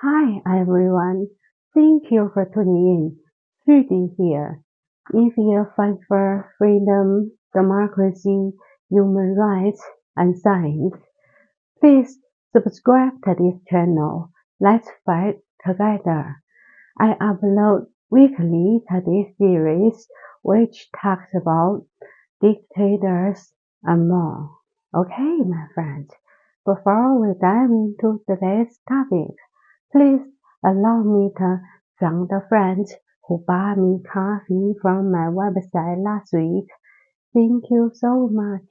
Hi everyone, thank you for tuning in. Judy here. If you fight for freedom, democracy, human rights, and science, please subscribe to this channel. Let's fight together. I upload weekly to this series which talks about dictators and more. Okay, my friends, before we dive into today's topic, please allow me to thank the friends who bought me coffee from my website last week. Thank you so much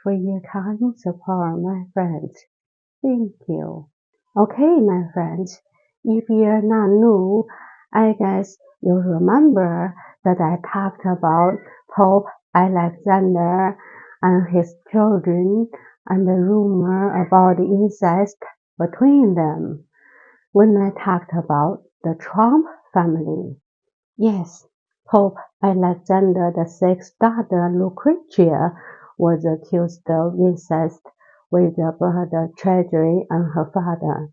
for your kind support, my friends. Thank you. Okay, my friends, if you're not new, I guess you remember that I talked about Pope Alexander and his children and the rumor about the incest between them when I talked about the Trump family. Yes, Pope Alexander VI's daughter Lucrezia was accused of incest with her brother Cesare and her father,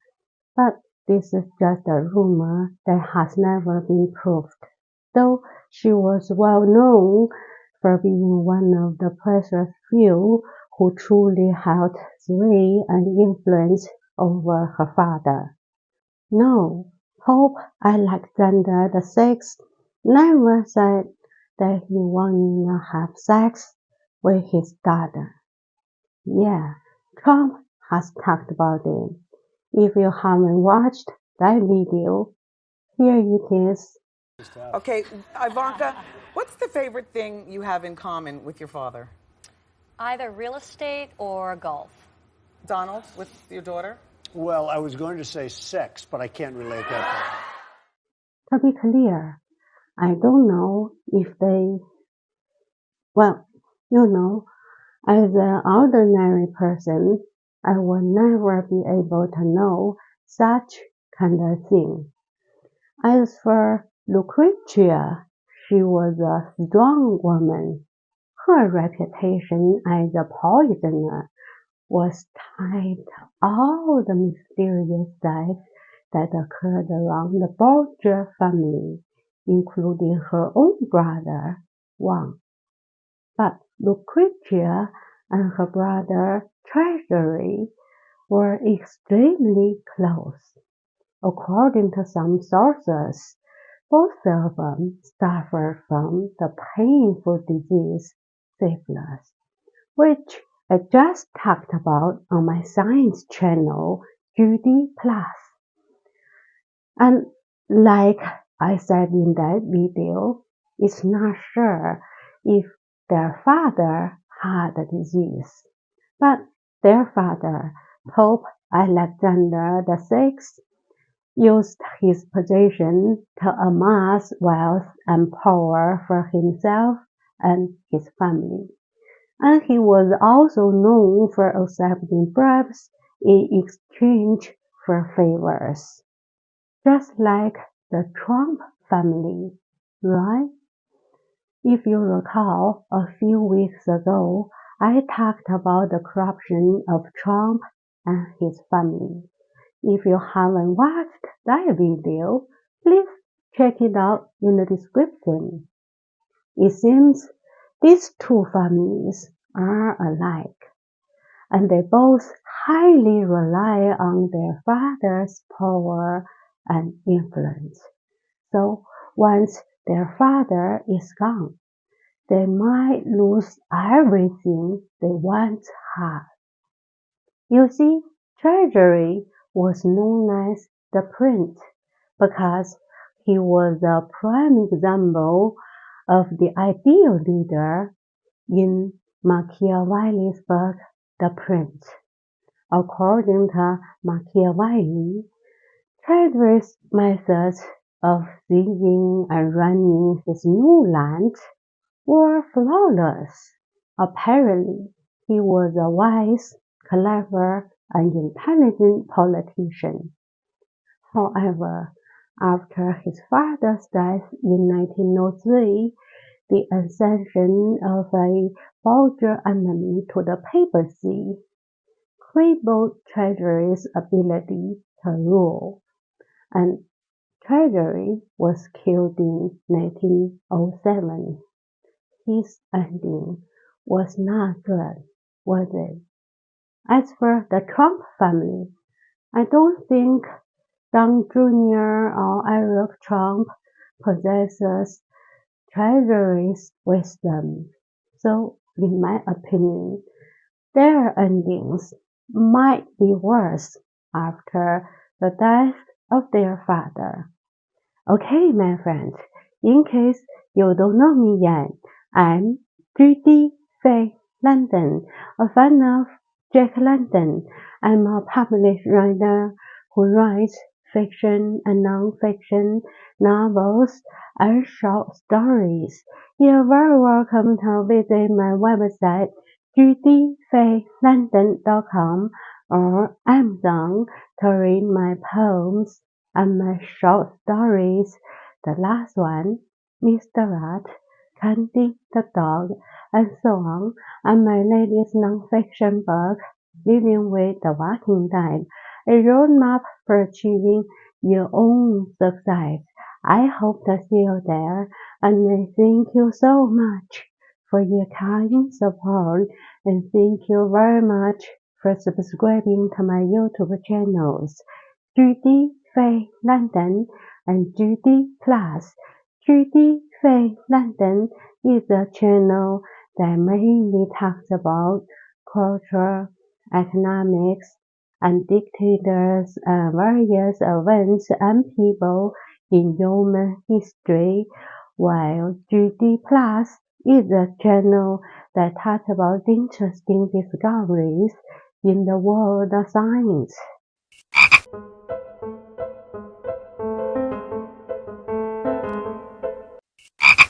but this is just a rumor that has never been proved, though she was well known for being one of the precious few who truly held sway and influence over her father. No, Pope Alexander VI never said that he wanted to have sex with his daughter. Yeah, Trump has talked about it. If you haven't watched that video, here it is. Okay, Ivanka, what's the favorite thing you have in common with your father? Either real estate or golf. Donald, with your daughter? Well, I was going to say sex, but I can't relate that. To be clear, I don't know if they, as an ordinary person, I will never be able to know such kind of thing. As for Lucrezia, she was a strong woman. Her reputation as a poisoner was tied to all the mysterious deaths that occurred around the Borgia family, including her own brother, Juan. But Lucrezia and her brother Cesare were extremely close. According to some sources, both of them suffered from the painful disease syphilis, which I just talked about on my science channel, Judy Plus. And like I said in that video, it's not sure if their father had the disease, but their father, Pope Alexander VI, used his position to amass wealth and power for himself and his family. And he was also known for accepting bribes in exchange for favors. Just like the Trump family, right? If you recall, a few weeks ago, I talked about the corruption of Trump and his family. If you haven't watched that video, please check it out in the description. It seems these two families are alike, and they both highly rely on their father's power and influence. So once their father is gone, they might lose everything they once had. You see, Cesare was known as the Prince because he was a prime example of the ideal leader in Machiavelli's book, The Prince. According to Machiavelli, Cesare's methods of seizing and running his new land were flawless. Apparently, he was a wise, clever, and intelligent politician. However, after his father's death in 1903, the accession of a Borgia enemy to the papacy crippled Cesare's ability to rule. and Treasury was killed in 1907. His ending was not good, was it? As for the Trump family, I don't think Don Jr. or Eric Trump possesses Treasury's wisdom. So, in my opinion, their endings might be worse after the death of their father. Okay, my friends, in case you don't know me yet, I'm Judy Faye London, a fan of Jack London. I'm a published writer who writes fiction and non-fiction novels and short stories. You're very welcome to visit my website judyfaylondon.com or Amazon to read my poems and my short stories. The last one, Mr. Rat, Candy the Dog, and so on, and my latest non-fiction book, Living with the Walking Dead, a roadmap for achieving your own success. I hope to see you there, and I thank you so much for your kind support, and thank you very much for subscribing to my YouTube channels, Judy Faye London and Judy Plus. Judy Faye London is a channel that mainly talks about culture, economics, and dictators and various events and people in human history, while Judy Plus is a channel that talks about interesting discoveries in the world of science.